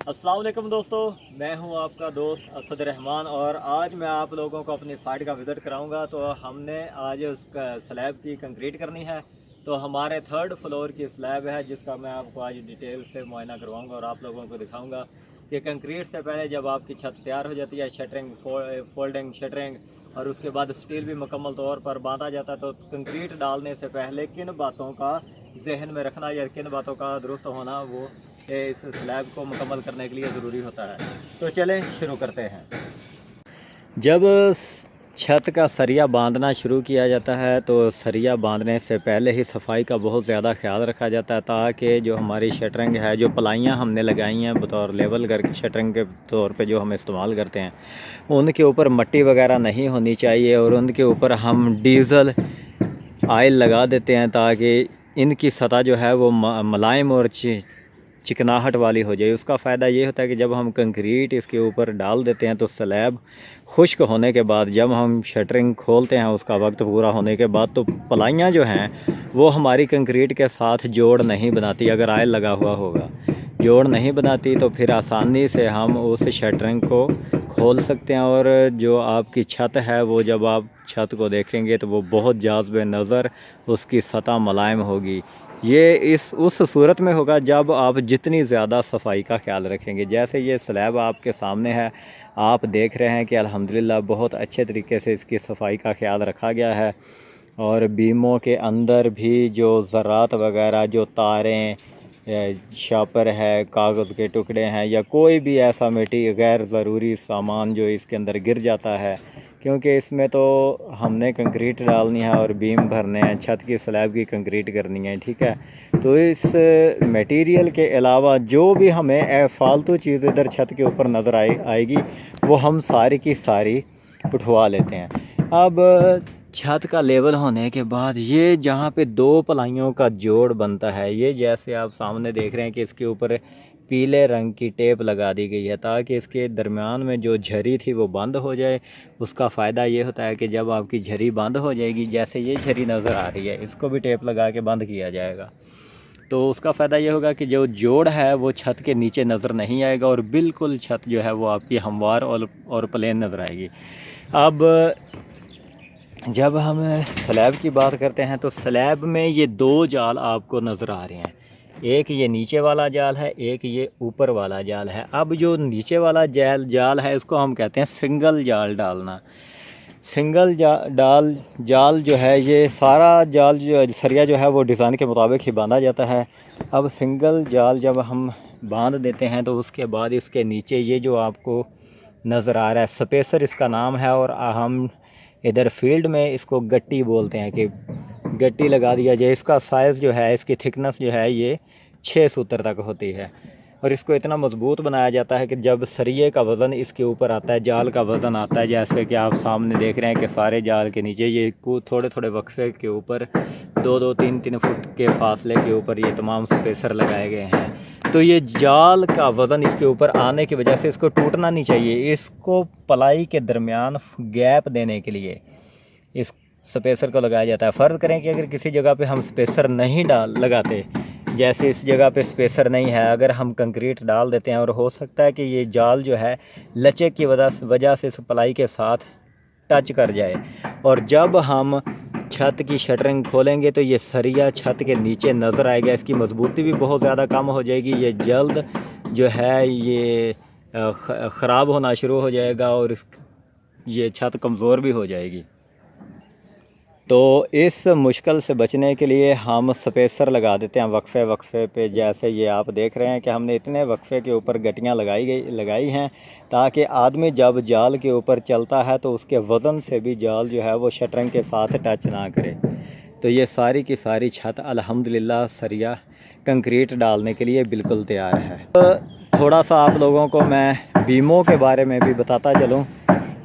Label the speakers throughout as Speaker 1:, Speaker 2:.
Speaker 1: अस्सलाम वालेकुम दोस्तों, मैं हूं आपका दोस्त असद रहमान और आज मैं आप लोगों को अपनी साइट का विज़िट कराऊंगा। तो हमने आज उसका स्लैब की कंक्रीट करनी है। तो हमारे थर्ड फ्लोर की स्लैब है जिसका मैं आपको आज डिटेल से मुआयना करवाऊंगा और आप लोगों को दिखाऊंगा कि कंक्रीट से पहले जब आपकी छत तैयार हो जाती है, शटरिंग फोल्डिंग शटरिंग और उसके बाद स्टील भी मुकम्मल तौर पर बांधा जाता है, तो कंक्रीट डालने से पहले किन बातों का जहन में रखना या किन बातों का दुरुस्त होना वो इस स्लैब को मुकम्मल करने के लिए ज़रूरी होता है। तो चलें शुरू करते हैं। जब छत का सरिया बांधना शुरू किया जाता है तो सरिया बांधने से पहले ही सफाई का बहुत ज़्यादा ख्याल रखा जाता है, ताकि जो हमारी शटरिंग है, जो पलाइयाँ हमने लगाई हैं बतौर लेवल करके शटरिंग के तौर पे जो हम इस्तेमाल करते हैं, उनके ऊपर मिट्टी वगैरह नहीं होनी चाहिए और उनके ऊपर हम डीज़ल ऑयल लगा देते हैं ताकि इनकी सतह जो है वो मुलायम और चिकनाहट वाली हो जाए। उसका फ़ायदा ये होता है कि जब हम कंक्रीट इसके ऊपर डाल देते हैं तो स्लैब खुश्क होने के बाद जब हम शटरिंग खोलते हैं, उसका वक्त पूरा होने के बाद, तो पलाइयाँ जो हैं वो हमारी कंक्रीट के साथ जोड़ नहीं बनाती। अगर आयल लगा हुआ होगा, जोड़ नहीं बनाती, तो फिर आसानी से हम उस शटरिंग को खोल सकते हैं और जो आपकी छत है वो जब आप छत को देखेंगे तो वो बहुत जाज़ब नज़र, उसकी सतह मुलायम होगी। ये उस सूरत में होगा जब आप जितनी ज़्यादा सफाई का ख्याल रखेंगे। जैसे ये स्लैब आपके सामने है, आप देख रहे हैं कि अल्हम्दुलिल्लाह बहुत अच्छे तरीके से इसकी सफाई का ख्याल रखा गया है और बीमों के अंदर भी जो ज़रात वगैरह, जो तारें, शापर है, कागज़ के टुकड़े हैं या कोई भी ऐसा मिट्टी गैर ज़रूरी सामान जो इसके अंदर गिर जाता है, क्योंकि इसमें तो हमने कंक्रीट डालनी है और बीम भरने हैं, छत की स्लैब की कंक्रीट करनी है, ठीक है। तो इस मटेरियल के अलावा जो भी हमें फालतू चीज़ इधर छत के ऊपर नज़र आएगी वो हम सारी की सारी उठवा लेते हैं। अब छत का लेवल होने के बाद ये जहाँ पे दो पलाइयों का जोड़ बनता है, ये जैसे आप सामने देख रहे हैं कि इसके ऊपर पीले रंग की टेप लगा दी गई है ताकि इसके दरमियान में जो झरी थी वो बंद हो जाए। उसका फ़ायदा ये होता है कि जब आपकी झरी बंद हो जाएगी, जैसे ये झरी नज़र आ रही है, इसको भी टेप लगा के बंद किया जाएगा, तो उसका फ़ायदा ये होगा कि जो जोड़ है वो छत के नीचे नज़र नहीं आएगा और बिल्कुल छत जो है वो आपकी हमवार और प्लेन नज़र आएगी। अब जब हम स्लैब की बात करते हैं तो स्लैब में ये दो जाल आपको नज़र आ रहे हैं, एक ये नीचे वाला जाल है, एक ये ऊपर वाला जाल है। अब जो नीचे वाला जाल है इसको हम कहते हैं सिंगल जाल डालना। सिंगल जाल जो है, ये सारा जाल जो सरिया जो है वो डिज़ाइन के मुताबिक ही बांधा जाता है। अब सिंगल जाल जब हम बांध देते हैं तो उसके बाद इसके नीचे ये जो आपको नज़र आ रहा है, स्पेसर इसका नाम है और हम इधर फील्ड में इसको गट्टी बोलते हैं कि गट्टी लगा दिया जाए। इसका साइज़ जो है, इसकी थिकनेस जो है ये 6 सूत्र तक होती है और इसको इतना मजबूत बनाया जाता है कि जब सरिये का वज़न इसके ऊपर आता है, जाल का वज़न आता है, जैसे कि आप सामने देख रहे हैं कि सारे जाल के नीचे ये थोड़े थोड़े वक्फे के ऊपर 2-2, 3-3 फुट के फासले के ऊपर ये तमाम स्पेसर लगाए गए हैं। तो ये जाल का वज़न इसके ऊपर आने की वजह से इसको टूटना नहीं चाहिए। इसको पलाई के दरमियान गैप देने के लिए इस स्पेसर को लगाया जाता है। फ़र्ज़ करें कि अगर किसी जगह पे हम स्पेसर नहीं लगाते, जैसे इस जगह पे स्पेसर नहीं है, अगर हम कंक्रीट डाल देते हैं और हो सकता है कि ये जाल जो है लचक की वजह से इस पलाई के साथ टच कर जाए और जब हम छत की शटरिंग खोलेंगे तो ये सरिया छत के नीचे नज़र आएगा, इसकी मजबूती भी बहुत ज़्यादा कम हो जाएगी, ये जल्द जो है ये ख़राब होना शुरू हो जाएगा और ये छत कमज़ोर भी हो जाएगी। तो इस मुश्किल से बचने के लिए हम स्पेसर लगा देते हैं वक्फे वक्फे पे। जैसे ये आप देख रहे हैं कि हमने इतने वक्फे के ऊपर गट्टियाँ लगाई हैं ताकि आदमी जब जाल के ऊपर चलता है तो उसके वज़न से भी जाल जो है वो शटरिंग के साथ टच ना करे। तो ये सारी की सारी छत अल्हम्दुलिल्लाह सरिया कंक्रीट डालने के लिए बिल्कुल तैयार है। तो थोड़ा सा आप लोगों को मैं बीमों के बारे में भी बताता चलूँ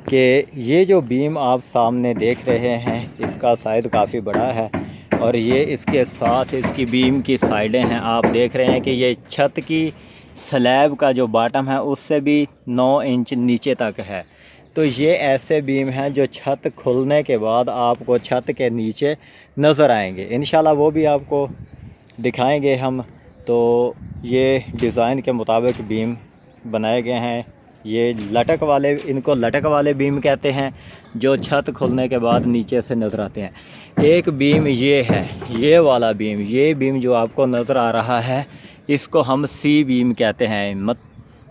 Speaker 1: कि ये जो बीम आप सामने देख रहे हैं इसका साइज़ काफ़ी बड़ा है और ये इसके साथ इसकी बीम की साइडें हैं। आप देख रहे हैं कि ये छत की स्लैब का जो बॉटम है उससे भी 9 इंच नीचे तक है। तो ये ऐसे बीम हैं जो छत खुलने के बाद आपको छत के नीचे नज़र आएंगे। इंशाल्लाह वो भी आपको दिखाएंगे हम। तो ये डिज़ाइन के मुताबिक बीम बनाए गए हैं। ये लटक वाले, इनको लटक वाले बीम कहते हैं, जो छत खुलने के बाद नीचे से नज़र आते हैं। एक बीम ये है, ये वाला बीम, ये बीम जो आपको नज़र आ रहा है, इसको हम सी बीम कहते हैं,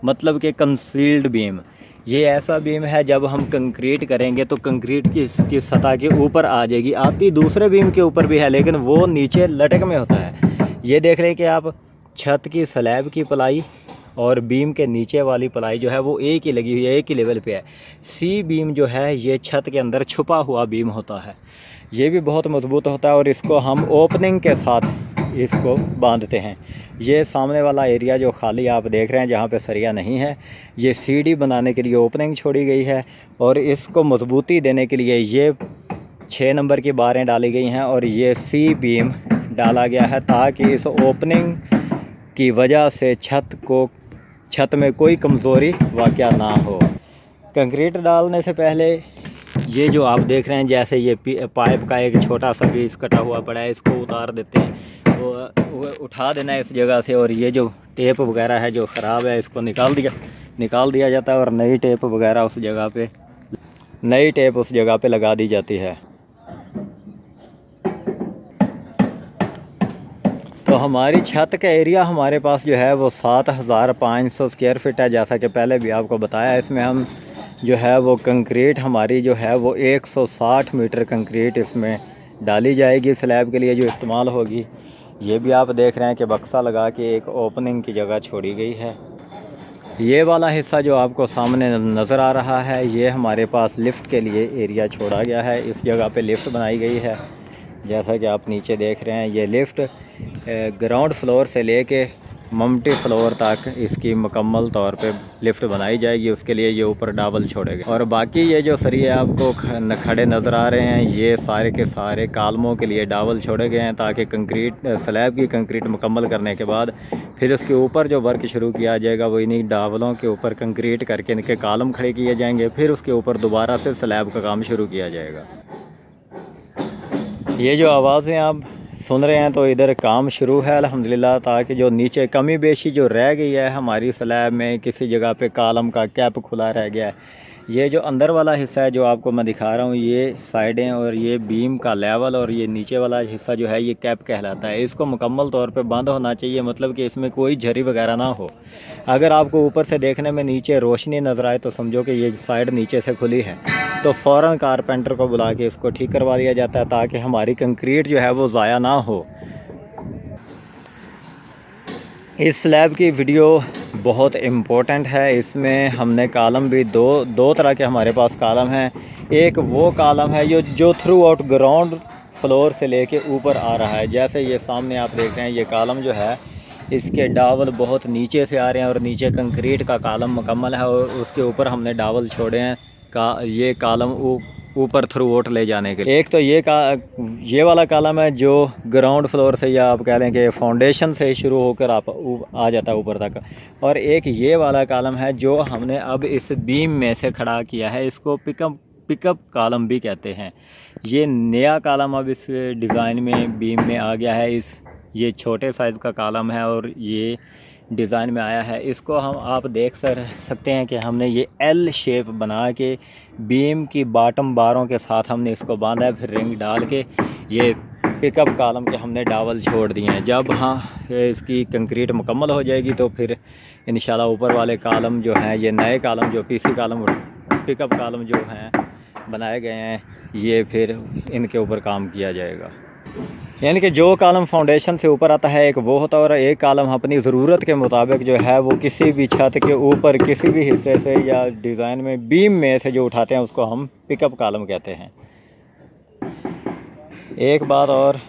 Speaker 1: मतलब कि कंसील्ड बीम। ये ऐसा बीम है जब हम कंक्रीट करेंगे तो कंक्रीट की इसकी सतह के ऊपर आ जाएगी, आती दूसरे बीम के ऊपर भी है लेकिन वो नीचे लटक में होता है। ये देख रहे हैं कि आप छत की स्लैब की प्लाई और बीम के नीचे वाली प्लाई जो है वो एक ही लगी हुई है, एक ही लेवल पे है। सी बीम जो है ये छत के अंदर छुपा हुआ बीम होता है, ये भी बहुत मजबूत होता है और इसको हम ओपनिंग के साथ इसको बांधते हैं। ये सामने वाला एरिया जो खाली आप देख रहे हैं जहाँ पे सरिया नहीं है, ये सीढ़ी बनाने के लिए ओपनिंग छोड़ी गई है और इसको मजबूती देने के लिए ये 6 नंबर की बारें डाली गई हैं और ये सी बीम डाला गया है ताकि इस ओपनिंग की वजह से छत में कोई कमज़ोरी वाक़या ना हो। कंक्रीट डालने से पहले ये जो आप देख रहे हैं, जैसे ये पाइप का एक छोटा सा पीस कटा हुआ पड़ा है, इसको उतार देते हैं, वो उठा देना है इस जगह से। और ये जो टेप वगैरह है जो ख़राब है, इसको निकाल दिया जाता है और नई टेप वगैरह उस जगह पे लगा दी जाती है। तो हमारी छत का एरिया हमारे पास जो है वो 7500 स्क्वायर फीट है, जैसा कि पहले भी आपको बताया। इसमें हम जो है वो कंक्रीट हमारी जो है वो 160 मीटर कंक्रीट इसमें डाली जाएगी स्लैब के लिए जो इस्तेमाल होगी। ये भी आप देख रहे हैं कि बक्सा लगा के एक ओपनिंग की जगह छोड़ी गई है। ये वाला हिस्सा जो आपको सामने नज़र आ रहा है, ये हमारे पास लिफ्ट के लिए एरिया छोड़ा गया है। इस जगह पे लिफ्ट बनाई गई है, जैसा कि आप नीचे देख रहे हैं। ये लिफ्ट ग्राउंड फ्लोर से लेके ममटी फ्लोर तक इसकी मुकम्मल तौर पे लिफ्ट बनाई जाएगी, उसके लिए ये ऊपर डाबल छोड़ेगा। और बाकी ये जो सरिये आपको खड़े नज़र आ रहे हैं, ये सारे के सारे कालमों के लिए डाबल छोड़े गए हैं ताकि कंक्रीट स्लैब की कंक्रीट मुकम्मल करने के बाद फिर उसके ऊपर जो वर्क शुरू किया जाएगा वो इन्हीं डाबलों के ऊपर कंक्रीट करके इनके कालम खड़े किए जाएंगे, फिर उसके ऊपर दोबारा से स्लैब का काम शुरू किया जाएगा। ये जो आवाज़ें आप सुन रहे हैं तो इधर काम शुरू है अल्हम्दुलिल्लाह, ताकि जो नीचे कमी बेशी जो रह गई है हमारी स्लैब में, किसी जगह पे कालम का कैप खुला रह गया है, ये जो अंदर वाला हिस्सा है जो आपको मैं दिखा रहा हूँ, ये साइडें और ये बीम का लेवल और ये नीचे वाला हिस्सा जो है ये कैप कहलाता है। इसको मुकम्मल तौर पे बंद होना चाहिए, मतलब कि इसमें कोई झरी वगैरह ना हो। अगर आपको ऊपर से देखने में नीचे रोशनी नज़र आए तो समझो कि ये साइड नीचे से खुली है, तो फ़ौरन कारपेंटर को बुला के इसको ठीक करवा दिया जाता है ताकि हमारी कंक्रीट जो है वो ज़ाया ना हो। इस स्लैब की वीडियो बहुत इम्पोर्टेंट है। इसमें हमने कालम भी दो तरह के हमारे पास कालम हैं। एक वो कालम है जो थ्रू आउट ग्राउंड फ्लोर से लेके ऊपर आ रहा है, जैसे ये सामने आप देख रहे हैं। ये कालम जो है इसके डावल बहुत नीचे से आ रहे हैं और नीचे कंक्रीट का कालम मुकम्मल है और उसके ऊपर हमने डावल छोड़े हैं ये कालम ऊपर थ्रू आउट ले जाने के लिए। एक तो ये वाला कालम है जो ग्राउंड फ्लोर से, या आप कह लें कि फाउंडेशन से शुरू होकर आप आ जाता है ऊपर तक, और एक ये वाला कालम है जो हमने अब इस बीम में से खड़ा किया है। इसको पिकअप कालम भी कहते हैं। ये नया कालम अब इस डिज़ाइन में बीम में आ गया है। ये छोटे साइज़ का कालम है और ये डिज़ाइन में आया है। इसको आप देख सकते हैं कि हमने ये एल शेप बना के बीम की बॉटम बारों के साथ हमने इसको बांधा है, फिर रिंग डाल के ये पिकअप कालम के हमने डावल छोड़ दिए हैं। जब इसकी कंक्रीट मुकम्मल हो जाएगी तो फिर इंशाल्लाह ऊपर वाले कालम जो हैं, ये नए कालम जो पीसी कालम पिकअप कालम जो हैं बनाए गए हैं, ये फिर इनके ऊपर काम किया जाएगा। यानी कि जो कालम फाउंडेशन से ऊपर आता है एक वो होता है, और एक कालम अपनी ज़रूरत के मुताबिक जो है वो किसी भी छत के ऊपर किसी भी हिस्से से या डिज़ाइन में बीम में से जो उठाते हैं उसको हम पिकअप कालम कहते हैं। एक बात और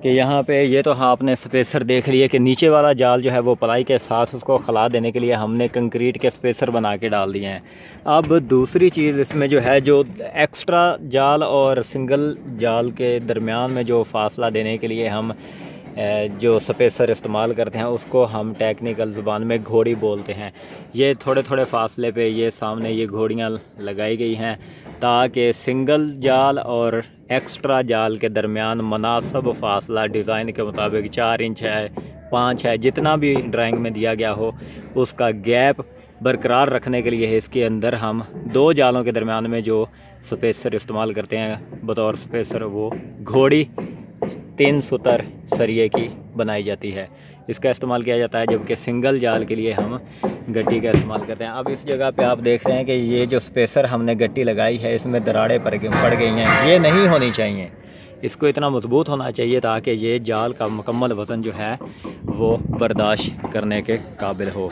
Speaker 1: कि यहाँ पे ये तो हाँ आपने स्पेसर देख लिए कि नीचे वाला जाल जो है वो प्लाई के साथ उसको खला देने के लिए हमने कंक्रीट के स्पेसर बना के डाल दिए हैं। अब दूसरी चीज़ इसमें जो है, जो एक्स्ट्रा जाल और सिंगल जाल के दरमियान में जो फासला देने के लिए हम जो स्पेसर इस्तेमाल करते हैं उसको हम टेक्निकल ज़ुबान में घोड़ी बोलते हैं। ये थोड़े थोड़े फासले पे ये सामने ये घोड़ियाँ लगाई गई हैं ताकि सिंगल जाल और एक्स्ट्रा जाल के दरमियान मुनासिब फासला डिज़ाइन के मुताबिक 4 इंच है, 5 है, जितना भी ड्राइंग में दिया गया हो उसका गैप बरकरार रखने के लिए इसके अंदर हम 2 जालों के दरमियान में जो स्पेसर इस्तेमाल करते हैं बतौर स्पेसर, वो घोड़ी 3 सुतर सरिये की बनाई जाती है। इसका इस्तेमाल किया जाता है, जबकि सिंगल जाल के लिए हम गट्टी का इस्तेमाल करते हैं। अब इस जगह पे आप देख रहे हैं कि ये जो स्पेसर हमने गट्टी लगाई है इसमें दरारें पड़ गई हैं। ये नहीं होनी चाहिए, इसको इतना मजबूत होना चाहिए ताकि ये जाल का मुकम्मल वज़न जो है वो बर्दाश्त करने के काबिल हो।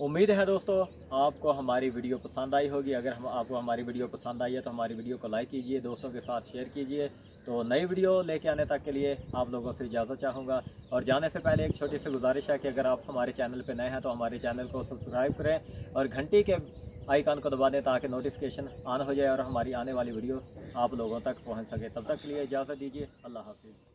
Speaker 1: उम्मीद है दोस्तों आपको हमारी वीडियो पसंद आई होगी। अगर आपको हमारी वीडियो पसंद आई है तो हमारी वीडियो को लाइक कीजिए, दोस्तों के साथ शेयर कीजिए। तो नई वीडियो लेके आने तक के लिए आप लोगों से इजाज़त चाहूँगा, और जाने से पहले एक छोटी सी गुजारिश है कि अगर आप हमारे चैनल पर नए हैं तो हमारे चैनल को सब्सक्राइब करें और घंटी के आइकन को दबा दें ताकि नोटिफिकेशन ऑन हो जाए और हमारी आने वाली वीडियो आप लोगों तक पहुँच सके। तब तक के लिए इजाज़त दीजिए। अल्लाह हाफिज़।